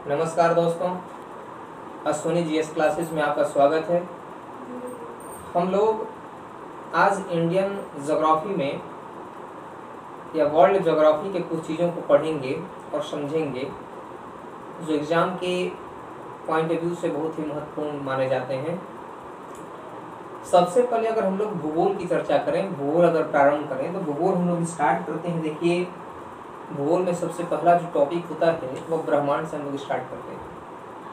नमस्कार दोस्तों, Ashwini GS classes में आपका स्वागत है। हम लोग आज इंडियन ज्योग्राफी में या वर्ल्ड ज्योग्राफी के कुछ चीज़ों को पढ़ेंगे और समझेंगे जो एग्ज़ाम के पॉइंट ऑफ व्यू से बहुत ही महत्वपूर्ण माने जाते हैं। सबसे पहले अगर हम लोग भूगोल की चर्चा करें, भूगोल अगर प्रारंभ करें तो भूगोल हम लोग स्टार्ट करते हैं। देखिए, भूगोल में सबसे पहला जो टॉपिक होता है वो ब्रह्मांड से हम लोग स्टार्ट करते हैं।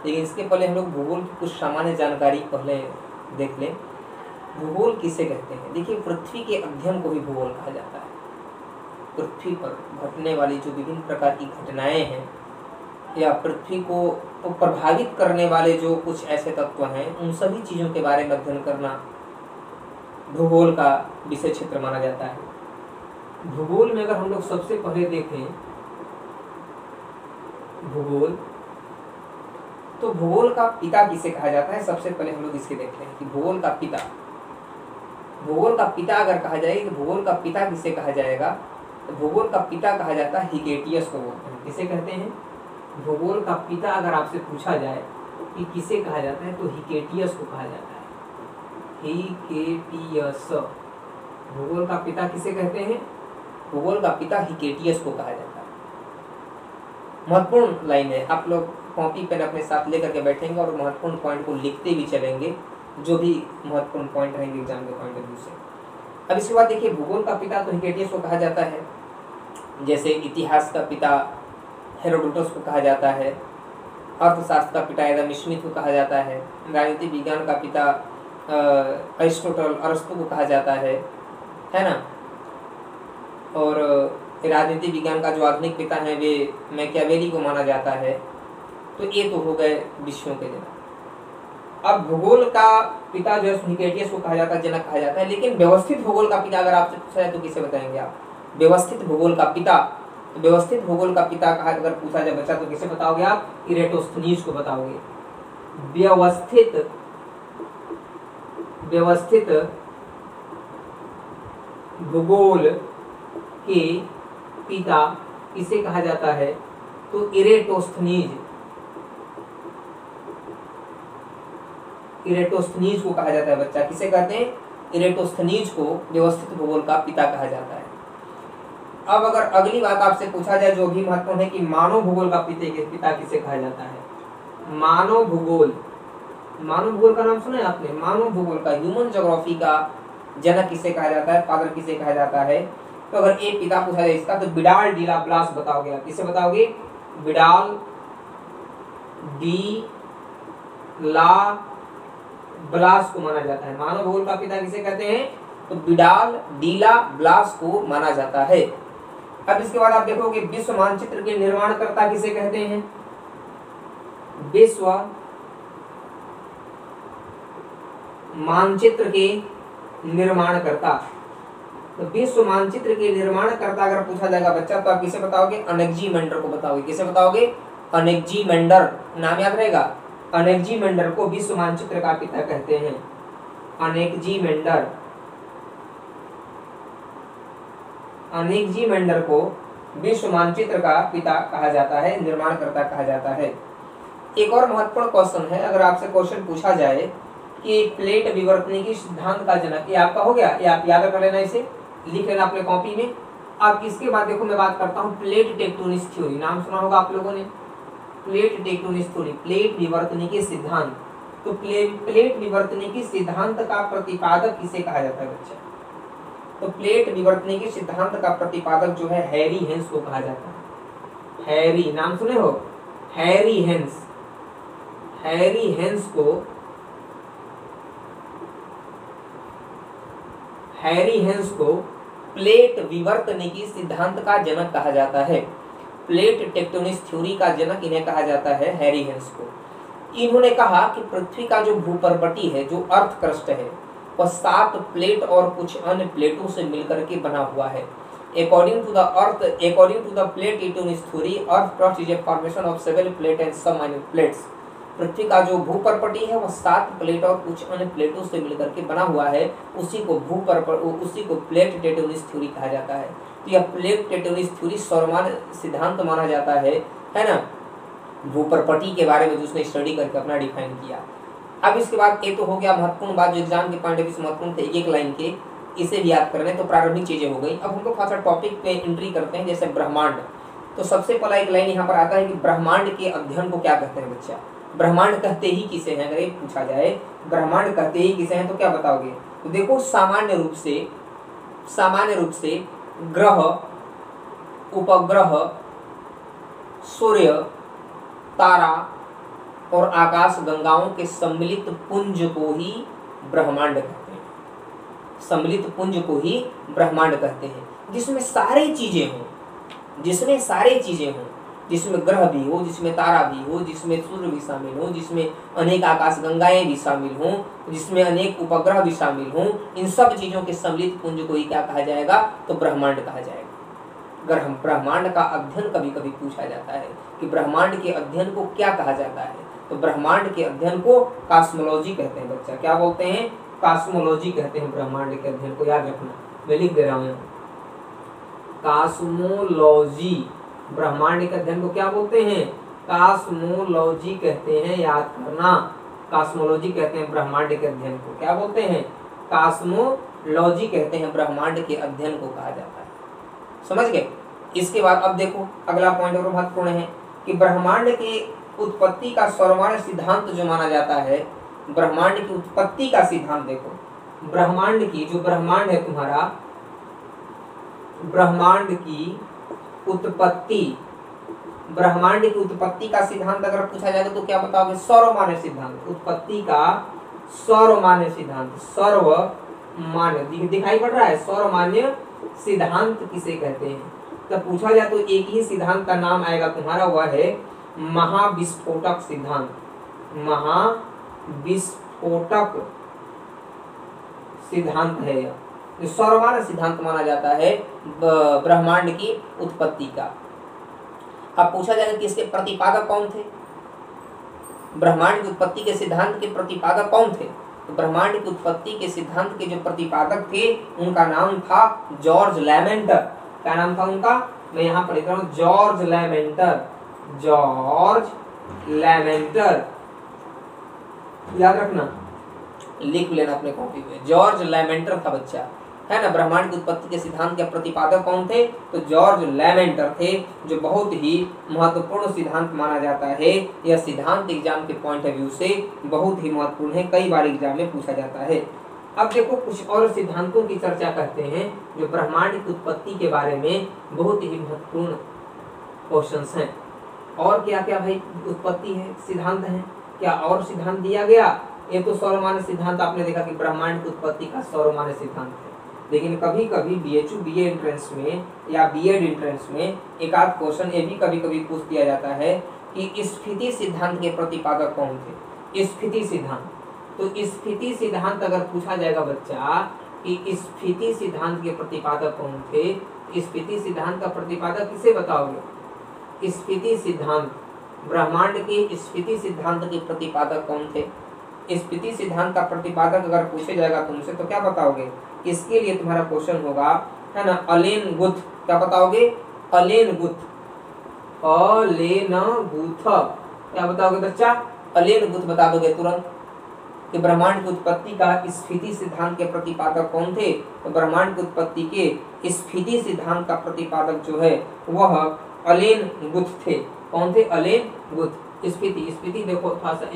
लेकिन इसके पहले हम लोग भूगोल की कुछ सामान्य जानकारी पहले देख लें। भूगोल किसे कहते हैं? देखिए, पृथ्वी के अध्ययन को भी भूगोल कहा जाता है। पृथ्वी पर घटने वाली जो विभिन्न प्रकार की घटनाएं हैं या पृथ्वी को प्रभावित करने वाले जो कुछ ऐसे तत्व हैं, उन सभी चीज़ों के बारे में अध्ययन करना भूगोल का विषय क्षेत्र माना जाता है। भूगोल में अगर हम लोग सबसे पहले देखें भूगोल, तो भूगोल का पिता किसे कहा जाता है? सबसे पहले हम लोग इसके देखते हैं कि भूगोल का पिता अगर कहा जाए कि भूगोल का पिता किसे कहा जाएगा, तो भूगोल का पिता कहा जाता है हिकेटियस को बोलते हैं। किसे कहते हैं? भूगोल का पिता अगर आपसे पूछा जाए कि किसे कहा जाता है, तो हिकेटियस को कहा जाता है। हिकेटियस, भूगोल का पिता किसे कहते हैं? भूगोल का पिता हिकेटियस को कहा जाता है। महत्वपूर्ण लाइन है, आप लोग कॉपी पेन अपने साथ लेकर के बैठेंगे और महत्वपूर्ण पॉइंट को लिखते भी चलेंगे, जो भी महत्वपूर्ण पॉइंट रहेंगे एग्जाम के पॉइंट ऑफ व्यू से। अब इसके बाद देखिए, भूगोल का पिता तो हिकेटियस को कहा जाता है। जैसे इतिहास का पिता हेरोडोटस को कहा जाता है, अर्थशास्त्र का पिता एडम स्मिथ को कहा जाता है, राजनीति विज्ञान का पिता अरिस्टोटल अरस्तु को कहा जाता है ना। और राजनीति विज्ञान का जो आधुनिक पिता है वे मैकियावेली को माना जाता है। तो ये तो हो गए विषयों के जनक। अब भूगोल का पिता जो है हिकेटियस को कहा जाता है, जनक कहा जाता है। लेकिन व्यवस्थित भूगोल का पिता अगर आपसे पूछा जाए तो किसे बताएंगे आप? व्यवस्थित भूगोल का पिता, तो व्यवस्थित भूगोल का पिता कहा अगर पूछा जाए बच्चा, तो किसे बताओगे आप? इरेटोस्थनीज को बताओगे। व्यवस्थित भूगोल के पिता किसे कहा जाता है? तो इरेटोस्थनीज को कहा जाता है बच्चा। किसे कहते हैं? इरेटोस्थनीज को व्यवस्थित भूगोल का पिता कहा जाता है। अब अगर अगली बात आपसे पूछा जाए जो भी महत्वपूर्ण है कि मानव भूगोल का पिता किसे कहा जाता है? मानव भूगोल का नाम सुना है आपने? मानव भूगोल का, ह्यूमन ज्योग्राफी का जनक किसे कहा जाता है? फादर किसे कहा जाता है? तो अगर एक पिता पूछा जाए इसका, तो विडाल डी ला ब्लास बताओगे आप। किसे बताओगे? विडाल डी ला ब्लास को माना जाता है। मानव भूगोल का पिता किसे कहते हैं? तो विडाल डी ला ब्लास को माना जाता है। अब इसके बाद आप देखोगे विश्व मानचित्र के निर्माणकर्ता किसे कहते हैं? विश्व मानचित्र के निर्माणकर्ता। तो विश्व मानचित्र के निर्माणकर्ता अगर पूछा जाएगा बच्चा, तो आप किसे बताओगे? अनेक्जीमेंडर को बताओगे। किसे बताओगे? अनेक्जीमेंडर, नाम याद रहेगा। अनेक्जीमेंडर को विश्व मानचित्र का पिता कहते हैं। अनेक्जीमेंडर को विश्व मानचित्र का पिता कहा जाता है, निर्माणकर्ता कहा जाता है। एक और महत्वपूर्ण क्वेश्चन है, अगर आपसे क्वेश्चन पूछा जाए कि प्लेट विवर्तनिकी सिद्धांत का जनक, ये आपका हो गया, ये आप याद कर लेना, इसे लिख लेना अपने कॉपी में। अब इसके बाद देखो मैं बात करता हूँ प्लेट टेक्टोनिक थ्योरी। नाम सुना होगा आप लोगों ने, प्लेट टेक्टोनिक थ्योरी, प्लेट विवर्तनिकी सिद्धांत। तो प्लेट विवर्तनिकी सिद्धांत का प्रतिपादक किसे कहा जाता है बच्चा? तो प्लेट विवर्तनिकी सिद्धांत का प्रतिपादक जो है हैरी हेंस को कहा जाता है। हैरी, नाम सुने हो? हैरी हेंस को प्लेट विवर्तनिकी सिद्धांत का जनक कहा जाता है। प्लेट टेक्टोनिक थ्योरी का जनक इन्हें कहा जाता है, हैरी हेंस को। इन्होंने कहा कि पृथ्वी का जो भूपर्वटी है, जो अर्थ क्रस्ट है, वह 7 प्लेट और कुछ अन्य प्लेटों से मिलकर के बना हुआ है। According to the plate tectonic theory, Earth crust is a formation of several plates and some minor plates. पृथ्वी का जो भूपर्वटी है वह 7 प्लेट और कुछ अन्य प्लेटों से मिलकर के बना हुआ है। उसी को प्लेट टेक्टोनिक थ्योरी कहा जाता है। तो यह प्लेट टेक्टोनिक थ्योरी सर्वमान्य सिद्धांत माना जाता है ना। भूप्रपटी के बारे में जो उसने स्टडी करके अपना डिफाइन किया। अब इसके बाद ये तो हो गया महत्वपूर्ण बात जो एग्जाम के पॉइंट ऑफ व्यू से महत्वपूर्ण थे, एक लाइन के, इसे भी याद करने तो प्रारंभिक चीजें हो गई। अब हम लोग थोड़ा सा टॉपिक पे एंट्री करते हैं, जैसे ब्रह्मांड। तो सबसे पहला एक लाइन यहाँ पर आता है कि ब्रह्मांड के अध्ययन को क्या कहते हैं बच्चा। ब्रह्मांड कहते ही किसे हैं, अगर ये पूछा जाए ब्रह्मांड कहते ही किसे हैं तो क्या बताओगे। तो देखो सामान्य रूप से ग्रह, उपग्रह, सूर्य, तारा और आकाश गंगाओं के सम्मिलित पुंज को ही ब्रह्मांड कहते हैं। सम्मिलित पुंज को ही ब्रह्मांड कहते हैं, जिसमें सारी चीजें हों, जिसमें ग्रह भी हो, जिसमें तारा भी हो, जिसमें सूर्य भी शामिल हो, जिसमें अनेक आकाश गंगाएं भी शामिल हों, जिसमें अनेक उपग्रह भी शामिल हों, इन सब चीजों के सम्मिलित पुंज को ही क्या कहा जाएगा, तो ब्रह्मांड कहा जाएगा। अगर हम ब्रह्मांड का अध्ययन कभी कभी पूछा जाता है कि ब्रह्मांड के अध्ययन को क्या कहा जाता है, तो ब्रह्मांड के अध्ययन को कॉस्मोलॉजी कहते हैं बच्चा। क्या बोलते हैं, कॉस्मोलॉजी कहते हैं ब्रह्मांड के अध्ययन को, याद रखना, मैं लिख दे रहा हूँ। कॉस्मोलॉजी, ब्रह्मांड के अध्ययन को क्या बोलते हैं, कॉस्मोलॉजी कहते हैं, याद करना। कॉस्मोलॉजी कहते हैं ब्रह्मांड के अध्ययन को, क्या बोलते हैं, कॉस्मोलॉजी कहते हैं, ब्रह्मांड के अध्ययन को कहा जाता है। समझ गए। इसके बाद अब देखो अगला पॉइंट और महत्वपूर्ण है कि ब्रह्मांड की उत्पत्ति का सर्वमान्य सिद्धांत जो माना जाता है, ब्रह्मांड की उत्पत्ति का सिद्धांत देखो, ब्रह्मांड की जो ब्रह्मांड है तुम्हारा, ब्रह्मांड की उत्पत्ति का सिद्धांत अगर पूछा जाए तो क्या बताओगे, सर्वमान्य सिद्धांत। उत्पत्ति का सर्वमान्य सिद्धांत, सर्वमान्य दिखाई पड़ रहा है, सर्वमान्य सिद्धांत किसे कहते हैं। तब पूछा जाए तो एक ही सिद्धांत का नाम आएगा तुम्हारा, वह है महाविस्फोटक सिद्धांत। महाविस्फोटक सिद्धांत है यह, जो सर्वमान्य सिद्धांत माना जाता है ब्रह्मांड की उत्पत्ति का। अब पूछा जाएगा कि इसके प्रतिपादक कौन थे, ब्रह्मांड की उत्पत्ति के सिद्धांत के प्रतिपादक कौन थे। तो ब्रह्मांड की उत्पत्ति के सिद्धांत के जो प्रतिपादक थे उनका नाम था जॉर्ज लैमेंटर। क्या नाम था उनका, मैं यहाँ पर लिख रहा हूँ, जॉर्ज लैमेंटर। जॉर्ज लैमेंटर, याद रखना, लिख लेना अपने कॉपी में, जॉर्ज लैमेंटर था बच्चा, है ना। ब्रह्मांड की उत्पत्ति के सिद्धांत के प्रतिपादक कौन थे, तो जॉर्ज लैमेंटर थे, जो बहुत ही महत्वपूर्ण सिद्धांत माना जाता है। यह सिद्धांत एग्जाम के पॉइंट ऑफ व्यू से बहुत ही महत्वपूर्ण है, कई बार एग्जाम में पूछा जाता है। अब देखो कुछ और सिद्धांतों की चर्चा करते हैं जो ब्रह्मांड की उत्पत्ति के बारे में बहुत ही महत्वपूर्ण क्वेश्चंस हैं। और क्या क्या भाई उत्पत्ति है, सिद्धांत है, क्या और सिद्धांत दिया गया। ये तो सर्वमान्य सिद्धांत आपने देखा कि ब्रह्मांड की उत्पत्ति का सर्वमान्य सिद्धांत है, लेकिन कभी कभी BHU BA एंट्रेंस में या BEd एंट्रेंस में एक आध क्वेश्चन ये भी कभी कभी पूछ दिया जाता है कि स्फीति सिद्धांत के प्रतिपादक कौन थे। स्फीति सिद्धांत, तो स्फीति सिद्धांत अगर पूछा जाएगा बच्चा कि स्फीति सिद्धांत के प्रतिपादक कौन थे, स्फीति सिद्धांत का प्रतिपादक किसे बताओगे। स्फीति सिद्धांत, ब्रह्मांड के स्फीति सिद्धांत के प्रतिपादक कौन थे। स्फीति सिद्धांत का प्रतिपादक अगर पूछे जाएगा तुमसे तो क्या बताओगे। इसके लिए तुम्हारा क्वेश्चन होगा, है ना, अलेन गुथ। क्या बताओगे, अलेन गुथ। अलेन गुथ क्या बताओगे बच्चा, अलेन गुथ बता दोगे तुरंत कि ब्रह्मांड की उत्पत्ति का स्फीति सिद्धांत के प्रतिपादक कौन थे। तो ब्रह्मांड की उत्पत्ति के स्फीति सिद्धांत का प्रतिपादक जो है वह अलेन गुथ थे। कौन थे, अलेन गुथ। स्फीति देखो थोड़ा सा,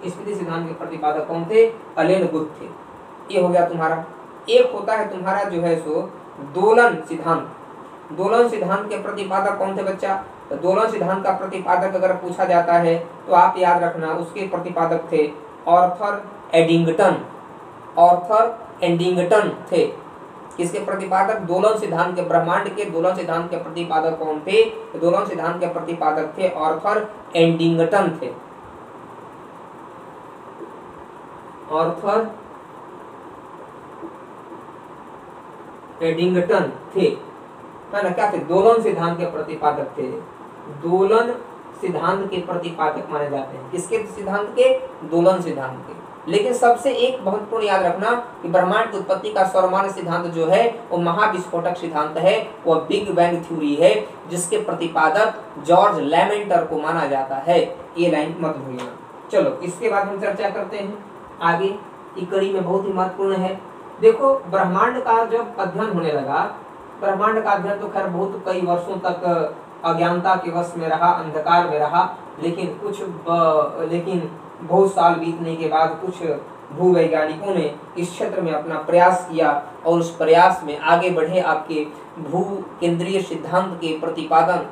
स्फीति सिद्धांत के प्रतिपादक कौन थे, अलेन गुथ थे। ये हो गया तुम्हारा। एक होता है तुम्हारा जो है सो दोलन सिद्धांत। दोलन सिद्धांत के प्रतिपादक कौन थे बच्चा। तो दोलन सिद्धांत का प्रतिपादक अगर पूछा जाता है तो आप याद रखना उसके प्रतिपादक थे आर्थर एडिंगटन। आर्थर एडिंगटन थे किसके प्रतिपादक, दोलन सिद्धांत के, ब्रह्मांड के दोलन सिद्धांत के प्रतिपादक कौन थे। तो दोलन सिद्धांत के प्रतिपादक थे आर्थर एडिंगटन थे। आर्थर एडिंगटन थे, है ना। क्या थे, दोलन सिद्धांत के प्रतिपादक थे। दोलन सिद्धांत के प्रतिपादक माने जाते हैं। किसके सिद्धांत के, दोलन सिद्धांत के। लेकिन सबसे एक महत्वपूर्ण याद रखना कि ब्रह्मांड की उत्पत्ति का सर्वमान्य सिद्धांत जो है वो महाविस्फोटक सिद्धांत है, वह बिग बैंग थ्योरी है, जिसके प्रतिपादक जॉर्ज लैमेंटर को माना जाता है। ये लाइन मत भूलना। चलो इसके बाद हम चर्चा करते हैं आगे की कड़ी में, बहुत ही महत्वपूर्ण है। देखो ब्रह्मांड का जब अध्ययन होने लगा, ब्रह्मांड का अध्ययन तो खैर बहुत कई वर्षों तक अज्ञानता के वश में रहा, अंधकार में रहा, लेकिन बहुत साल बीतने के बाद कुछ भूवैज्ञानिकों ने इस क्षेत्र में अपना प्रयास किया और उस प्रयास में आगे बढ़े। आपके भू केंद्रीय सिद्धांत के प्रतिपादन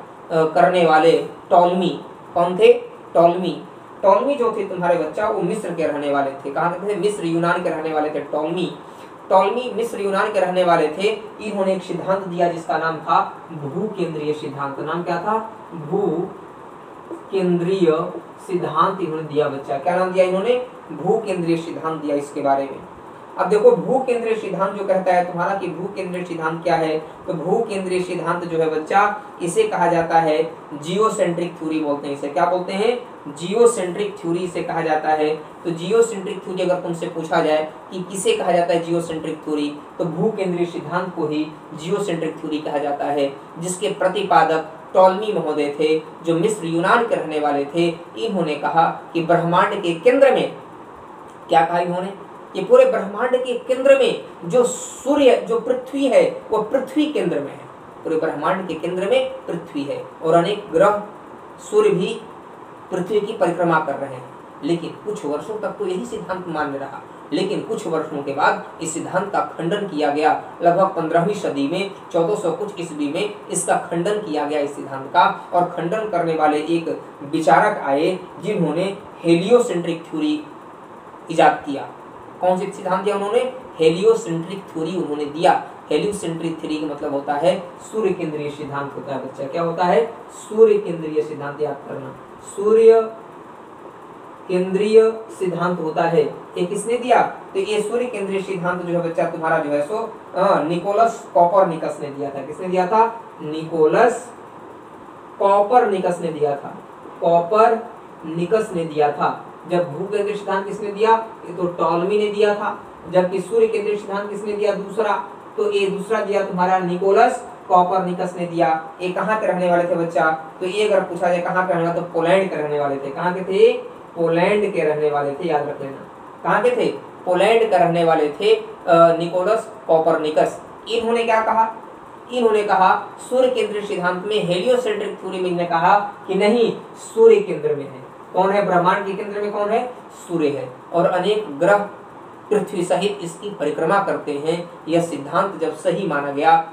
करने वाले टॉलमी, कौन थे? टॉलमी जो थे तुम्हारे बच्चा, वो मिस्र के रहने वाले थे। कहाँ के थे? मिस्र, यूनान के रहने वाले थे टॉलमी मिस्र यूनान के रहने वाले थे। इन्होंने एक सिद्धांत दिया जिसका नाम था भू केंद्रीय सिद्धांत। नाम क्या था? भू केंद्रीय सिद्धांत इन्होंने दिया बच्चा। क्या नाम दिया इन्होंने? भू केंद्रीय सिद्धांत दिया इसके बारे में। अब देखो भू केंद्रीय सिद्धांत जो कहता है तुम्हारा कि भू केंद्रीय सिद्धांत क्या है, तो भू केंद्रीय सिद्धांत जो है बच्चा, इसे कहा जाता है जियोसेंट्रिक थ्योरी बोलते हैं। इसे क्या बोलते हैं? जियोसेंट्रिक थ्योरी से कहा जाता है। तो जियोसेंट्रिक थ्योरी अगर तुमसे पूछा जाए कि किसे कहा जाता है जियोसेंट्रिक थ्योरी, तो भू केंद्रीय सिद्धांत को ही जियोसेंट्रिक थ्योरी कहा जाता है, जिसके प्रतिपादक टॉलमी महोदय थे, जो मिस्र यूनान के रहने वाले थे। इन्होंने कहा कि ब्रह्मांड के केंद्र में, क्या कहा इन्होंने? ये पूरे ब्रह्मांड के केंद्र में जो सूर्य, जो पृथ्वी है, वो पृथ्वी केंद्र में है। पूरे ब्रह्मांड के केंद्र में पृथ्वी है और अनेक ग्रह, सूर्य भी पृथ्वी की परिक्रमा कर रहे हैं। लेकिन कुछ वर्षों तक तो यही सिद्धांत मान्य रहा, लेकिन कुछ वर्षों के बाद इस सिद्धांत का खंडन किया गया। लगभग 15वीं सदी में, 1400 कुछ ईस्वी में इसका खंडन किया गया इस सिद्धांत का। और खंडन करने वाले एक विचारक आए जिन्होंने हेलियोसेंट्रिक थ्योरी इजाद किया। कौन सी सिद्धांत दिया उन्होंने? हेलियोसेंट्रिक थ्योरी उन्होंने दिया। हेलियोसेंट्रिक थ्योरी का मतलब होता है सूर्य केंद्रीय सिद्धांत होता है बच्चा। क्या होता है? सूर्य केंद्रीय सिद्धांत, याद करना, सूर्य केंद्रीय सिद्धांत होता है। ये किसने दिया? तो ये सूर्य केंद्रीय सिद्धांत जो है बच्चा तुम्हारा जो है सो निकोलस कॉपरनिकस ने दिया था। किसने दिया था? निकोलस कॉपरनिकस ने दिया था। कॉपरनिकस ने दिया था। जब भू केंद्रीय सिद्धांत किसने दिया? ये तो टॉलमी ने दिया था। जबकि सूर्य केंद्रीय सिद्धांत किसने दिया? दूसरा, तो ये दूसरा दिया तुम्हारा निकोलस कॉपरनिकस ने दिया। ये कहाँ के रहने वाले थे बच्चा? तो ये अगर पूछा जाए कहाँ के रहने वाले, तो पोलैंड के रहने वाले थे। कहाँ के थे? पोलैंड के रहने वाले थे, याद रख लेना। कहाँ के थे? पोलैंड का रहने वाले थे निकोलस कॉपरनिकस। इन्होंने क्या कहा? इन्होंने कहा सूर्य केंद्रीय सिद्धांत में, हेलियोसेंट्रिक थ्योरी में इन्होंने कहा कि नहीं, सूर्य केंद्र में है। कौन है? ब्रह्मांड के केंद्र में कौन है? सूर्य है। और अनेक ग्रह पृथ्वी सहित इसकी परिक्रमा करते हैं। यह सिद्धांत जब सही माना गया,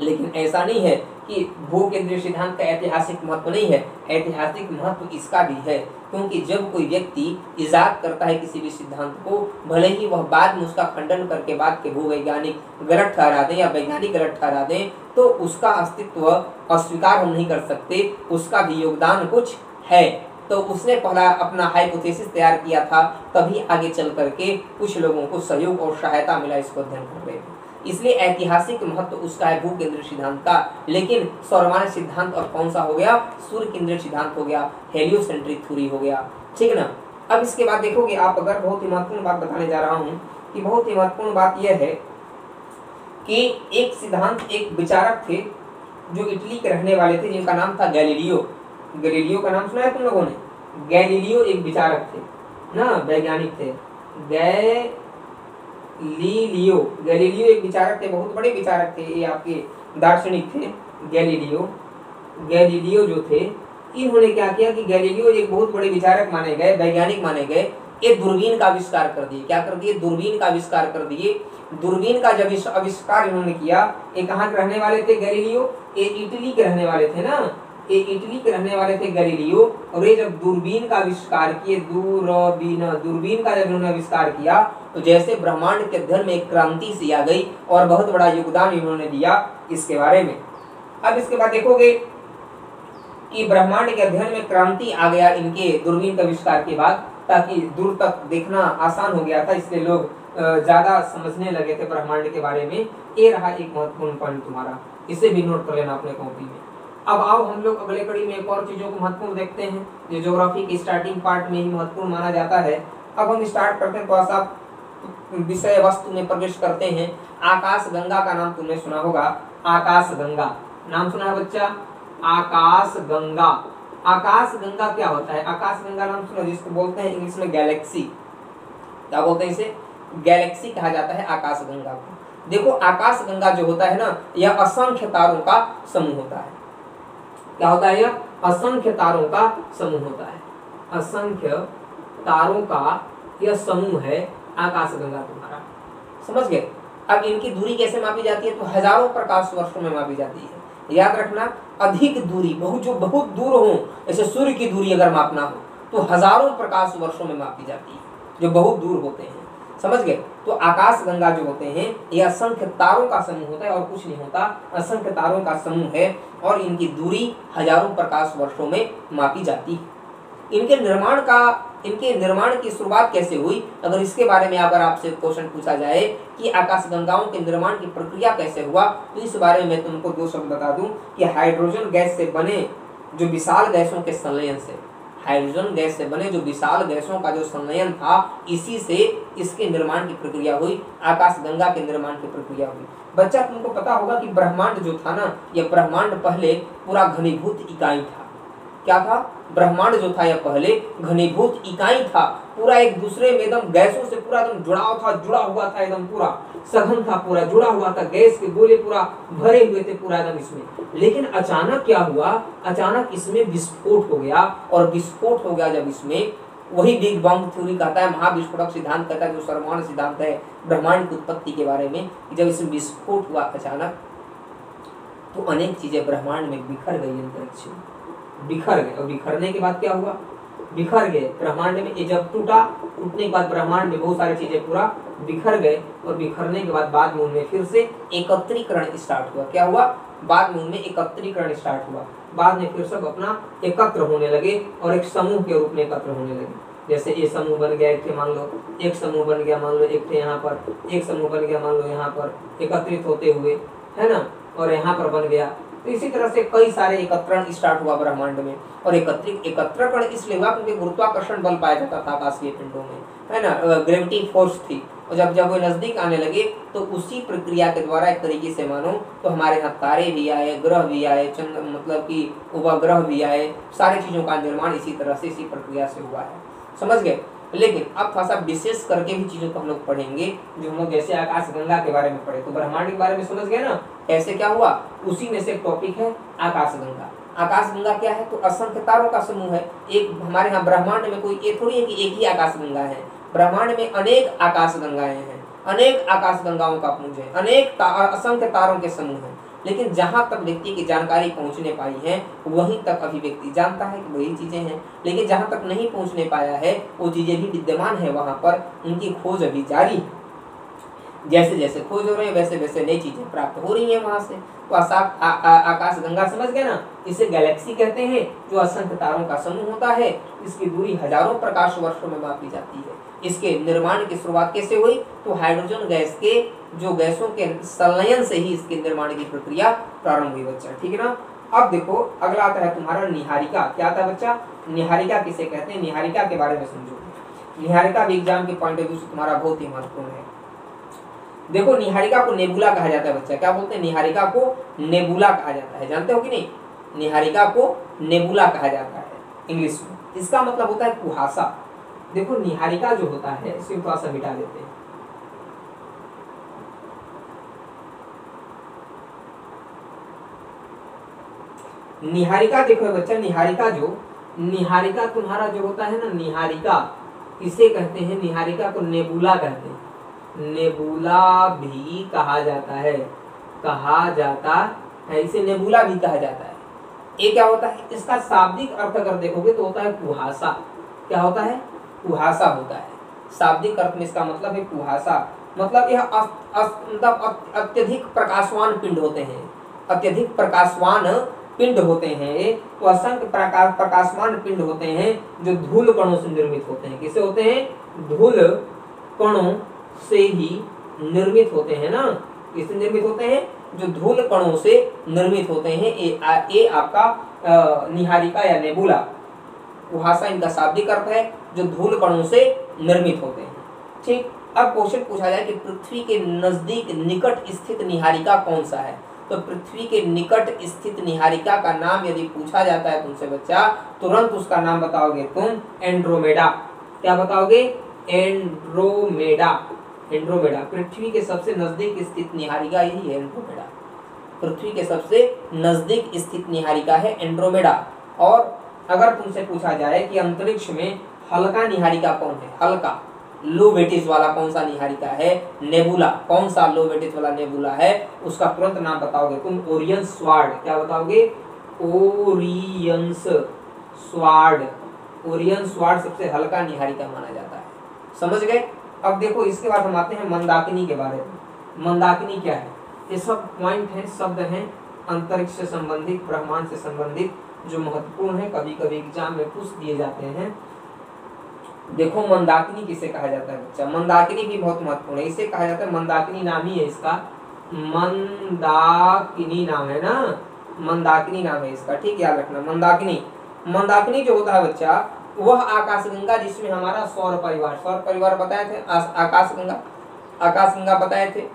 लेकिन ऐसा नहीं है कि भू केंद्रीय सिद्धांत का ऐतिहासिक महत्व नहीं है। ऐतिहासिक महत्व इसका भी है, क्योंकि जब कोई व्यक्ति इजाद करता है किसी भी सिद्धांत को, भले ही वह बाद में उसका खंडन करके बाद के भूवैज्ञानिक गलत ठहरा दें या वैज्ञानिक गलत ठहरा दें, तो उसका अस्तित्व अस्वीकार हम नहीं कर सकते। उसका भी योगदान कुछ है। तो उसने पहला अपना हाइपोथेसिस तैयार किया था, तभी आगे चल करके कुछ लोगों को सहयोग और सहायता मिला इसको अध्ययन करने में। इसलिए ऐतिहासिक महत्व उसका है भू केंद्रीय सिद्धांत का। लेकिन सर्वमान्य सिद्धांत और कौन सा हो गया? सूर्य केंद्रीय सिद्धांत हो गया, हेलियोसेंट्रिक थ्योरी हो गया। ठीक ना? अब इसके बाद देखोगे आप, अगर बहुत ही महत्वपूर्ण बात बताने जा रहा हूँ कि बहुत ही महत्वपूर्ण बात यह है कि एक सिद्धांत, एक विचारक थे जो इटली के रहने वाले थे, जिनका नाम था गैलीलियो। गैलीलियो का नाम सुना है तुम लोगों ने? गैलीलियो एक विचारक थे ना, वैज्ञानिक थे। गैलीलियो एक विचारक थे, बहुत बड़े विचारक थे, ये आपके दार्शनिक थे। गैलीलियो जो थे, इन्होंने क्या किया कि गैलीलियो एक बहुत बड़े विचारक माने गए, वैज्ञानिक माने गए। ये दूरबीन का आविष्कार कर दिए। क्या कर दिए? दूरबीन का आविष्कार कर दिए। दूरबीन का जब आविष्कार इन्होंने किया, ये कहाँ के रहने वाले थे? गैलीलियो ये इटली के रहने वाले थे ना, ये इटली के रहने वाले थे गैलीलियो। और ये जब दूरबीन का आविष्कार किए, दूरबीन का जब इन्होंने आविष्कार किया, तो जैसे ब्रह्मांड के अध्ययन में एक क्रांति सी आ गई और बहुत बड़ा योगदान इन्होंने दिया इसके बारे में। अब इसके बाद देखोगे कि ब्रह्मांड के अध्ययन में क्रांति आ गया इनके दूरबीन के आविष्कार के बाद, ताकि दूर तक देखना आसान हो गया था, इसलिए लोग ज्यादा समझने लगे थे ब्रह्मांड के बारे में। ये रहा एक महत्वपूर्ण पॉइंट तुम्हारा, इसे भी नोट कर लेना अपने कॉपी में। अब आओ हम लोग अगले कड़ी में एक और चीजों को महत्वपूर्ण देखते हैं, जो ज्योग्राफी की स्टार्टिंग पार्ट में ही महत्वपूर्ण माना जाता है। अब हम स्टार्ट करते हैं, थोड़ा सा विषय वस्तु में प्रवेश करते हैं। आकाश गंगा का नाम तुमने सुना होगा, आकाश गंगा नाम सुना है बच्चा, आकाश गंगा। आकाश गंगा क्या होता है? आकाश गंगा नाम सुना, जिसको बोलते हैं इंग्लिश में गैलेक्सी। क्या बोलते हैं इसे? गैलेक्सी कहा जाता है आकाश गंगा को। देखो आकाश गंगा जो होता है ना, यह असंख्य तारों का समूह होता है। क्या होता है? यह असंख्य तारों का समूह होता है। असंख्य तारों का यह समूह है आकाश गंगा तुम्हारा, समझ गए? अब इनकी दूरी कैसे मापी जाती है? तो हजारों प्रकाश वर्षों में मापी जाती है। याद रखना, अधिक दूरी जो बहुत दूर हो, जैसे सूर्य की दूरी अगर मापना हो तो हजारों प्रकाश वर्षों में मापी जाती है, जो बहुत दूर होते हैं, समझ गए? तो आकाश गंगा जो होते हैं यह असंख्य तारों का समूह होता है और कुछ नहीं होता, असंख्य तारों का समूह है और इनकी दूरी हजारों प्रकाश वर्षों में मापी जाती है। इनके निर्माण की शुरुआत कैसे हुई, अगर इसके बारे में अगर आपसे क्वेश्चन पूछा जाए कि आकाश गंगाओं के निर्माण की प्रक्रिया कैसे हुआ, तो इस बारे में मैं तुमको दो शब्द बता दूं कि हाइड्रोजन गैस से बने जो विशाल गैसों के संलयन से, हाइड्रोजन गैस से बने जो विशाल गैसों का जो संलयन था, इसी से इसके निर्माण की प्रक्रिया हुई, आकाश गंगा के निर्माण की प्रक्रिया हुई। बच्चा तुमको पता होगा कि ब्रह्मांड जो था ना, यह ब्रह्मांड पहले पूरा घनीभूत इकाई था। क्या था? ब्रह्मांड जो था यह पहले घनीभूत इकाई था, पूरा एक दूसरे में एकदम गैसों से पूरा एकदम जुड़ा हुआ था, एकदम पूरा सघन था, पूरा जुड़ा हुआ था, गैस के गोले पूरा भरे हुए थे पूरा एकदम इसमें। लेकिन अचानक क्या हुआ? अचानक इसमें विस्फोट हो गया, और विस्फोट हो गया जब इसमें, वही बिग बैंग थ्योरी कहता है, महाविस्फोटक सिद्धांत कहता है, जो सर्वमान्य सिद्धांत है ब्रह्मांड की उत्पत्ति के बारे में। जब इसमें विस्फोट हुआ अचानक, तो अनेक चीजें ब्रह्मांड में बिखर गई, अंतरिक्ष में बिखर गए। और बिखरने के बाद क्या हुआ? बिखर गए ब्रह्मांड में। ये जब टूटने के बाद ब्रह्मांड में बहुत सारी चीजें पूरा बिखर गए, और बिखरने के बाद में उनमें फिर से एकत्रीकरण स्टार्ट हुआ। क्या हुआ? बाद में उनमें एकत्रीकरण स्टार्ट हुआ, बाद में फिर सब अपना एकत्र होने लगे और एक समूह के रूप में एकत्र होने लगे। जैसे ये समूह बन गया, एक थे मान लो, एक समूह बन गया, मान लो एक थे यहाँ पर, एक समूह बन गया मान लो यहाँ पर, एकत्रित होते हुए, है ना, और यहाँ पर बन गया। तो इसी तरह से कई सारे एकत्रण स्टार्ट हुआ ब्रह्मांड में। और एकत्रीकरण इसलिए हुआ क्योंकि गुरुत्वाकर्षण बल पाया जाता था आकाशीय पिंडों में, है ना, ग्रेविटी फोर्स थी। और जब वो नजदीक आने लगे, तो उसी प्रक्रिया के द्वारा एक तरीके से मानो तो हमारे यहाँ तारे भी आए, ग्रह भी आए, चंद्र मतलब कि उपग्रह भी आए, सारी चीजों का निर्माण इसी तरह से, इसी प्रक्रिया से हुआ है, समझ गए? लेकिन अब थोड़ा सा विशेष करके भी चीजों को हम लोग पढ़ेंगे, जो हम लोग जैसे आकाश गंगा के बारे में पढ़े, तो ब्रह्मांड के बारे में समझ गए ना, कैसे क्या हुआ, उसी में से एक टॉपिक है आकाश गंगा। आकाश गंगा क्या है? तो असंख्य तारों का समूह है। एक हमारे यहाँ ब्रह्मांड में कोई ये थोड़ी है कि एक ही आकाश गंगा है, ब्रह्मांड में अनेक आकाश गंगाएं हैं, अनेक आकाश गंगाओं का पुंज है, अनेक असंख्य तारों के समूह है। लेकिन जहां तक व्यक्ति की जानकारी पहुंचने पाई है, वहीं तक अभी व्यक्ति जानता है कि वही चीजें हैं। लेकिन जहां तक नहीं पहुंचने पाया है, वो चीजें भी विद्यमान है वहां पर, उनकी खोज अभी जारी है। जैसे जैसे खोज हो रहे हैं, वैसे वैसे नई चीजें प्राप्त हो रही हैं वहां से। तो आकाश गंगा समझ गए ना, इसे गैलेक्सी कहते हैं, जो असंख्य तारों का समूह होता है। इसकी दूरी हजारों प्रकाश वर्षों में मापी जाती है। इसके निर्माण की शुरुआत कैसे हुई? तो हाइड्रोजन गैस के जो गैसों के संलयन से ही इसके निर्माण की प्रक्रिया प्रारंभ हुई बच्चा, ठीक है ना। अब देखो अगला आता है तुम्हारा निहारिका। क्या आता है बच्चा? निहारिका किसे कहते हैं? निहारिका के बारे में समझो। निहारिका भी एग्जाम के पॉइंट ऑफ व्यू से तुम्हारा बहुत ही महत्वपूर्ण है। देखो निहारिका को नेबुला कहा जाता है बच्चा। क्या बोलते हैं? निहारिका को नेबुला कहा जाता है, जानते हो कि नहीं? निहारिका को नेबुला कहा जाता है इंग्लिश में। इसका मतलब होता है कुहासा। देखो निहारिका जो होता है, इसे थोड़ा सा मिटा देते हैं। निहारिका देखो बच्चा, निहारिका तुम्हारा जो होता है ना, निहारिका इसे कहते हैं, निहारिका को नेबुला कहते हैं। नेबुला भी कहा जाता है, इसे नेबुला भी कहा जाता है। ये क्या होता है? इसका शाब्दिक अर्थ अगर देखोगे तो होता है कुहासा। क्या होता है? कुहासा होता है। शाब्दिक अर्थ में इसका मतलब है कुहासा। मतलब यह अत्यधिक प्रकाशवान पिंड होते हैं, अत्यधिक प्रकाशवान पिंड होते हैं। तो असंख्य प्रकाशवान पिंड होते हैं जो धूल कणों से निर्मित होते हैं। किससे होते हैं? धूल कणों से ही निर्मित होते हैं ना। किससे निर्मित होते हैं? जो धूल कणों से निर्मित होते हैं। ये आपका निहारिका या नेबुला, कुहासा इनका शाब्दिक अर्थ है, जो धूल कणों से निर्मित होते हैं। ठीक, अब क्वेश्चन पूछा जाए कि पृथ्वी के नजदीक निकट स्थित निहारिका कौन सा है। तो पृथ्वी के निकट स्थित निहारिका का नाम यदि पूछा जाता है तुमसे बच्चा, तुरंत उसका नाम बताओगे तुम एंड्रोमेडा। क्या बताओगे? एंड्रोमेडा। एंड्रोमेडा पृथ्वी के सबसे नजदीक स्थित निहारिका यही है, एंड्रोमेडा। पृथ्वी के सबसे नजदीक स्थित निहारिका है एंड्रोमेडा। और अगर तुमसे पूछा जाए कि अंतरिक्ष में हल्का निहारिका कौन है, हल्का लो वेटेज वाला कौन सा निहारिका है, नेबुला, कौन सा लो वेटेज वाला नेबुला है, उसका तुरंत नाम बताओगे तुम ओरियन स्वार्ड। क्या बताओगे? ओरियंस स्वार्ड। ओरियन स्वार्ड सबसे हल्का निहारिका माना जाता है। समझ गए? अब देखो इसके बाद हम आते हैं मंदाकिनी के बारे में। मंदाकिनी क्या है? ये सब पॉइंट है, शब्द हैं अंतरिक्ष से संबंधित, ब्रह्मांड से संबंधित, जो महत्वपूर्ण है, कभी कभी एग्जाम में पूछ दिए जाते हैं। देखो मंदाकिनी किसे कहा जाता है बच्चा? मंदाकिनी भी बहुत महत्वपूर्ण है। इसे कहा जाता है, मंदाकिनी नाम ही है इसका, मंदाकिनी नाम है ना, मंदाकिनी नाम है इसका। ठीक, याद रखना मंदाकिनी। मंदाकिनी जो होता है बच्चा, वह आकाशगंगा जिसमें हमारा सौर परिवार, सौर परिवार बताए थे, आकाशगंगा, आकाशगंगा बताए थे।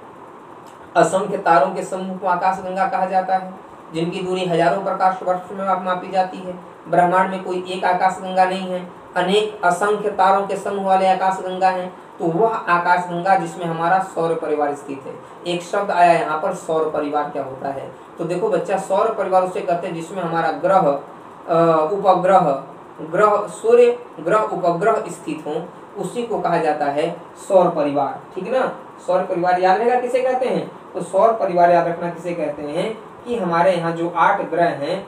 असंख्य तारों के समूह को आकाशगंगा कहा जाता है, जिनकी दूरी हजारों प्रकाश वर्ष में मापी जाती है। ब्रह्मांड में कोई एक आकाशगंगा नहीं है, अनेक असंख्य तारों के समूह वाले आकाशगंगा हैं। तो वह आकाशगंगा जिसमें हमारा सौर परिवार स्थित है। एक शब्द आया यहाँ पर, सौर परिवार क्या होता है? तो देखो बच्चा, सौर परिवार उसे कहते हैं जिसमें हमारा ग्रह, उपग्रह, ग्रह, सूर्य, ग्रह, उपग्रह स्थित हों, उसी को कहा जाता है सौर परिवार। ठीक है ना? सौर परिवार याद रहेगा किसे कहते हैं? तो सौर परिवार याद रखना किसे कहते हैं कि हमारे यहाँ जो 8 ग्रह हैं,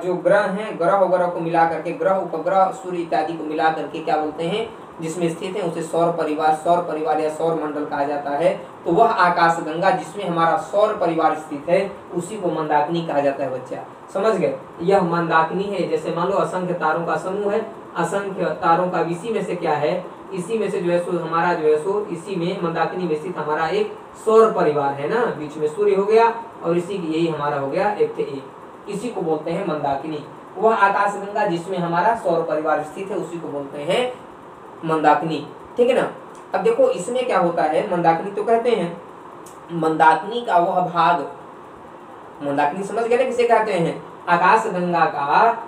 जो ग्रह हैं, ग्रह को मिला करके, ग्रह, उपग्रह, सूर्य इत्यादि को मिला करके क्या बोलते हैं, जिसमें स्थित है, उसे सौर परिवार या सौर मंडल कहा जाता है। तो वह आकाशगंगा जिसमें हमारा सौर परिवार स्थित है, उसी को मंदाकिनी कहा जाता है बच्चा। समझ गए? यह मंदाकिनी है। जैसे मान लो असंख्य तारों का समूह है, असंख्य तारों का इसी में से क्या है, इसी में से जो है सो हमारा जो है सो इसी में मंदाकिनी में स्थित हमारा एक सौर परिवार है ना, बीच में सूर्य हो गया और इसी की यही हमारा हो गया एक, इसी को बोलते हैं मंदाकिनी। वह आकाशगंगा जिसमें हमारा सौर परिवार स्थित है, उसी को बोलते हैं मंदाकिनी। ठीक है ना? अब देखो इसमें क्या होता है, मंदाकिनी तो कहते हैं, मंदाकिनी का वह भाग, मंदाकिनी समझ गए ना किसे कहते हैं? आकाशगंगा का,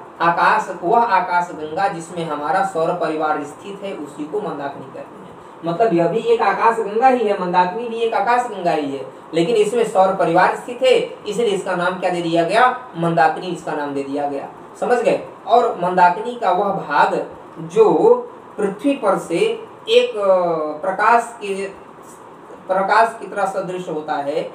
वह आकाशगंगा जिसमें हमारा सौर परिवार स्थित है, उसी को मंदाकिनी कहते हैं। मतलब यह भी एक आकाशगंगा ही है, मंदाकिनी भी एक आकाशगंगा ही है, लेकिन इसमें सौर परिवार स्थित है, इसलिए इसका नाम क्या दे दिया गया? मंदाकिनी इसका नाम दे दिया गया। समझ गए? और मंदाकिनी का वह भाग जो पृथ्वी पर से एक प्रकाश की तरह सदृश होता है,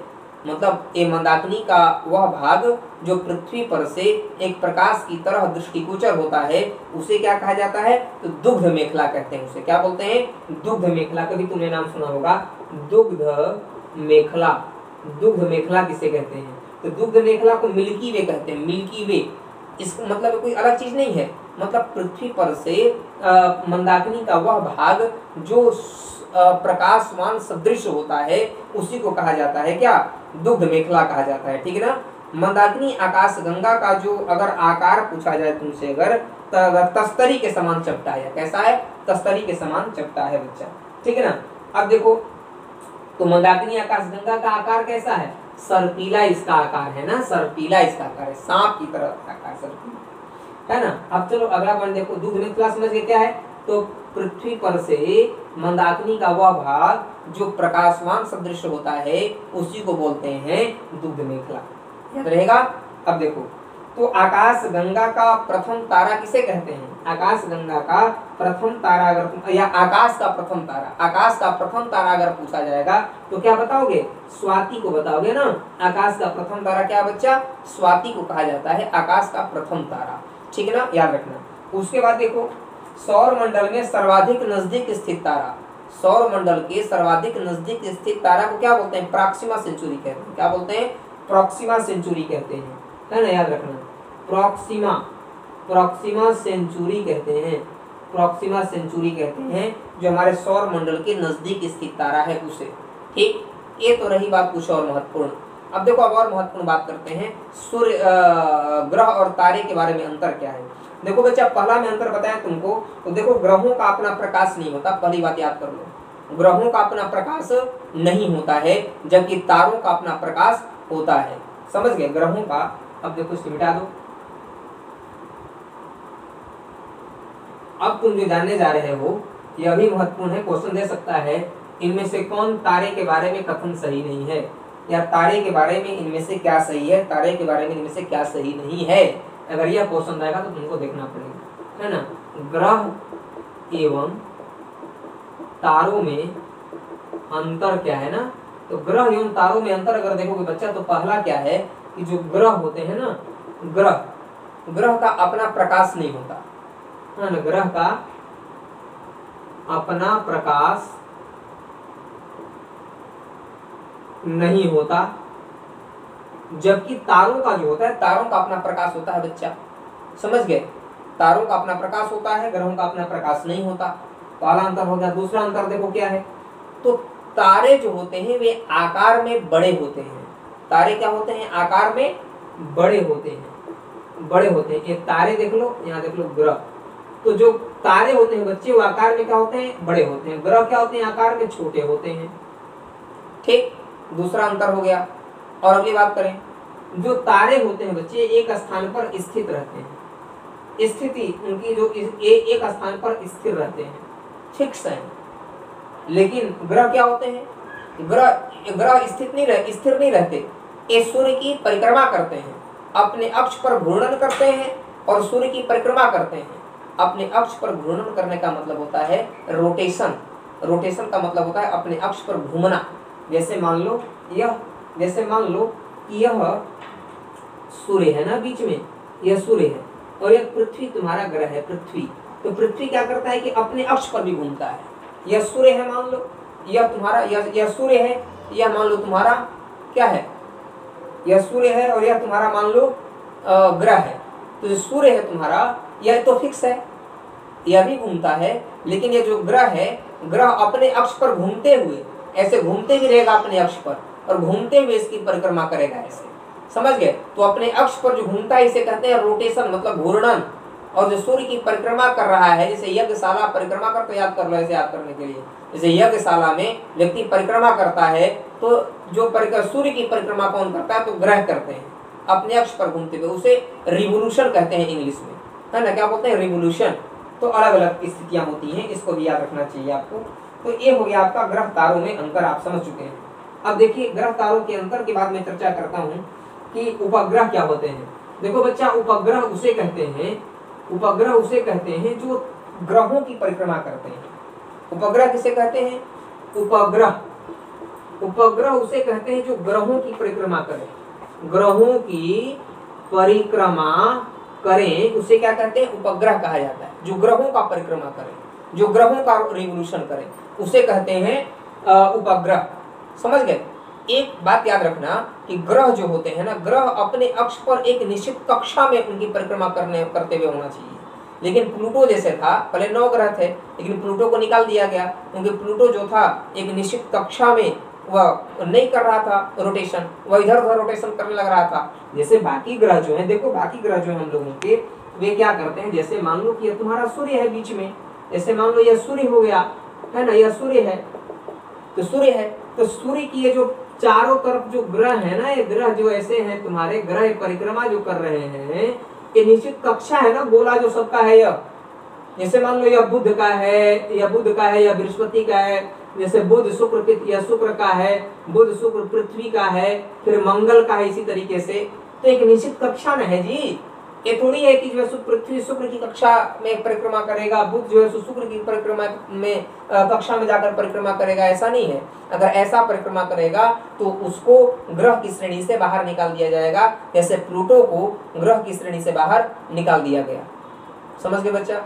मतलब ये मंदाकिनी का वह भाग जो पृथ्वी पर से एक प्रकाश की तरह दृष्टिगोचर होता है, उसे क्या कहा जाता है? तो दुग्ध मेखला कहते हैं। उसे क्या बोलते हैं? दुग्ध मेखला। कभी तुमने नाम सुना होगा, दुग्ध मेखला। दुग्ध मेखला किसे कहते हैं? तो दुग्ध मेखला को मिल्की वे कहते हैं, मिल्की वे। इसका मतलब कोई अलग चीज नहीं है, मतलब पृथ्वी पर से मंदाकिनी का वह भाग जो प्रकाशमान सदृश होता है, उसी को कहा जाता है क्या? दुग्ध मेखला कहा जाता है। ठीक है ना? मंदाकिनी आकाशगंगा का जो अगर आकार पूछा जाए तुमसे, अगर तस्तरी के समान चपटा है। कैसा है? तस्तरी के समान चपटा है बच्चा। ठीक है ना? अब देखो, तो मंदाकिनी आकाशगंगा का आकार कैसा है? सर्पिला इसका आकार है ना, सर्पिला इसका आकार है, सांप की तरह आकार सर्पिला है ना। अब चलो अगला पॉइंट देखो, दुग्ध मेखला समझ गए क्या है? तो पृथ्वी पर से मंदाकिनी का वह भाग जो प्रकाशमान सदृश होता है, उसी को बोलते हैं दुग्ध मेखला। याद रहेगा? अब देखो, तो आकाशगंगा का प्रथम तारा किसे कहते हैं? आकाशगंगा का प्रथम तारा अगर, या आकाश का प्रथम तारा, आकाश का प्रथम तारा अगर पूछा जाएगा तो क्या बताओगे? स्वाति को बताओगे ना। आकाश का प्रथम तारा क्या बच्चा? स्वाति को कहा जाता है आकाश का प्रथम तारा। ठीक है ना? याद रखना। उसके बाद देखो, सौर मंडल में सर्वाधिक नजदीक स्थित तारा, सौर मंडल के सर्वाधिक नजदीक स्थित तारा को क्या बोलते हैं? प्रॉक्सिमा सेंचुरी कहते हैं। क्या बोलते हैं? प्रॉक्सिमा सेंचुरी कहते हैं, है ना? याद रखना, प्रॉक्सिमा सेंचुरी कहते हैं, प्रॉक्सिमा सेंचुरी कहते हैं जो हमारे सौर मंडल के नजदीक स्थित तारा है उसे। ठीक, ये तो रही बात कुछ और महत्वपूर्ण। अब देखो अब और महत्वपूर्ण बात करते हैं, सूर्य, ग्रह और तारे के बारे में अंतर क्या है। देखो बच्चा, पहला में अंतर बताया तुमको, तो देखो ग्रहों का अपना प्रकाश नहीं होता, पहली बात याद कर लो, ग्रहों का अपना प्रकाश नहीं होता है, जबकि तारों का अपना प्रकाश होता है। समझ गए? ग्रहों का, अब देखो इसको मिटा दो। अब तुम जो जानने जा रहे हो यह भी महत्वपूर्ण है, क्वेश्चन दे सकता है, इनमें से कौन तारे के बारे में कथन सही नहीं है, या तारे के बारे में इनमें से क्या सही है, तारे के बारे में इनमें से क्या सही नहीं है। अगर यह क्वेश्चन रहेगा तो तुमको देखना पड़ेगा, है ना। ग्रह एवं तारों में अंतर क्या है ना, तो ग्रह एवं तारों में अंतर अगर देखोगे बच्चा, तो पहला क्या है कि जो ग्रह होते हैं ना, ग्रह का अपना प्रकाश नहीं होता, है ना, ग्रह का अपना प्रकाश नहीं होता, जबकि तारों का जो होता है, तारों का अपना प्रकाश होता है बच्चा। समझ गए? तारों का अपना प्रकाश होता है, ग्रहों का अपना प्रकाश नहीं होता। पहला अंतर हो गया। दूसरा अंतर देखो क्या है, तो तारे जो होते हैं वे आकार में बड़े होते हैं। तारे क्या होते हैं? आकार में बड़े होते हैं, बड़े होते हैं। ये तारे देख लो, यहाँ देख लो ग्रह। तो जो तारे होते हैं बच्चे, वो आकार में क्या होते हैं? बड़े होते हैं। ग्रह क्या होते हैं? आकार में छोटे होते हैं। ठीक, दूसरा अंतर हो गया। और अगली बात करें, जो तारे होते हैं बच्चे एक स्थान पर स्थित रहते हैं, स्थिति उनकी जो एक स्थान पर स्थिर रहते हैं, फिक्स है। लेकिन ग्रह क्या होते हैं? ग्रह स्थिर नहीं रहते, ये सूर्य की परिक्रमा करते हैं, अपने अक्ष पर घूर्णन करते हैं और सूर्य की परिक्रमा करते हैं। अपने अक्ष पर घूर्णन करने का मतलब होता है रोटेशन। रोटेशन का मतलब होता है अपने अक्ष पर घूमना। जैसे मान लो कि यह सूर्य है ना, बीच में यह सूर्य है और यह पृथ्वी तुम्हारा ग्रह है, पृथ्वी। तो पृथ्वी क्या करता है कि अपने अक्ष पर भी घूमता है। यह सूर्य है, मान लो यह तुम्हारा, यह सूर्य है, यह मान लो तुम्हारा क्या है, यह सूर्य है और यह तुम्हारा मान लो ग्रह है। तो जो सूर्य है तुम्हारा, यह तो फिक्स है, यह भी घूमता है। लेकिन यह जो ग्रह है, ग्रह अपने अक्ष पर घूमते हुए, ऐसे घूमते भी रहेगा अपने अक्ष पर, और घूमते हुए इसकी परिक्रमा करेगा ऐसे। समझ गए? तो अपने अक्ष पर जो घूमता है इसे कहते हैं रोटेशन, मतलब घूर्णन। और जो सूर्य की परिक्रमा कर रहा है, जैसे यज्ञशाला परिक्रमा कर, तो याद कर लो ऐसे याद करने के लिए, जैसे यज्ञशाला में व्यक्ति परिक्रमा करता है, तो जो सूर्य की परिक्रमा कौन करता है? तो ग्रह करते हैं अपने अक्ष पर घूमते हुए। उसे रिवोल्यूशन कहते हैं इंग्लिश में, है ना। क्या बोलते हैं? रिवोल्यूशन। तो अलग अलग स्थितियां होती हैं, इसको भी याद रखना चाहिए आपको। तो ये हो गया आपका ग्रह तारों में अंतर, आप समझ चुके हैं। अब देखिए, ग्रह तारों के अंतर के बाद मैं चर्चा करता हूँ कि उपग्रह क्या होते हैं। देखो बच्चा, उपग्रह उसे कहते हैं जो ग्रहों की परिक्रमा करते हैं। उपग्रह किसे कहते हैं? उपग्रह उसे कहते हैं जो ग्रहों की परिक्रमा करें, ग्रहों की परिक्रमा करें, उसे क्या कहते हैं? उपग्रह कहा जाता है। जो ग्रहों का परिक्रमा करें, जो ग्रहों का रिवोल्यूशन करें, उसे कहते हैं उपग्रह। समझ गए? एक बात याद रखना कि ग्रह जो होते हैं ना, ग्रह अपने अक्ष पर एक निश्चित कक्षा में उनकी परिक्रमा करते हुए होना चाहिए। लेकिन प्लूटो जैसे था, पहले 9 ग्रह थे, लेकिन प्लूटो को निकाल दिया गया, क्योंकि प्लूटो जो था एक निश्चित कक्षा में वह नहीं कर रहा था रोटेशन, वह इधर उधर रोटेशन करने लग रहा था। जैसे बाकी ग्रह जो है, देखो बाकी ग्रह जो है हम लोगों के, वे क्या करते हैं? जैसे मान लो कि तुम्हारा सूर्य है बीच में, जैसे मान लो यह सूर्य हो गया, है ना, यह सूर्य है, तो सूर्य है, तो सूर्य की ये जो चारों तरफ जो ग्रह है ना, ये ग्रह जो ऐसे हैं तुम्हारे, ग्रह परिक्रमा जो कर रहे हैं, ये निश्चित कक्षा है ना, गोला जो सबका है। यह जैसे मान लो यह बुध का है, यह बृहस्पति का है, जैसे बुध शुक्र, यह शुक्र का है, बुध शुक्र पृथ्वी का है, फिर मंगल का है, इसी तरीके से। तो एक निश्चित कक्षा में है जी। ये थोड़ी है कि जो है पृथ्वी शुक्र की कक्षा में परिक्रमा करेगा, बुध जो है शुक्र की परिक्रमा में कक्षा में जाकर परिक्रमा करेगा, ऐसा नहीं है। अगर ऐसा परिक्रमा करेगा तो उसको ग्रह की श्रेणी से बाहर निकाल दिया जाएगा, जैसे प्लूटो को ग्रह की श्रेणी से बाहर निकाल दिया गया। समझ गए बच्चा?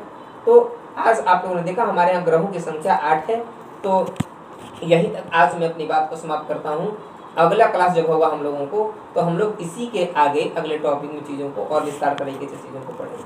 तो आज आप लोगों ने देखा हमारे यहाँ ग्रहों की संख्या 8 है। तो यहीं तक आज मैं अपनी बात को समाप्त करता हूँ। अगला क्लास जब होगा हम लोगों को, तो हम लोग इसी के आगे अगले टॉपिक में चीज़ों को और विस्तार तरीके से चीज़ों को पढ़ेंगे।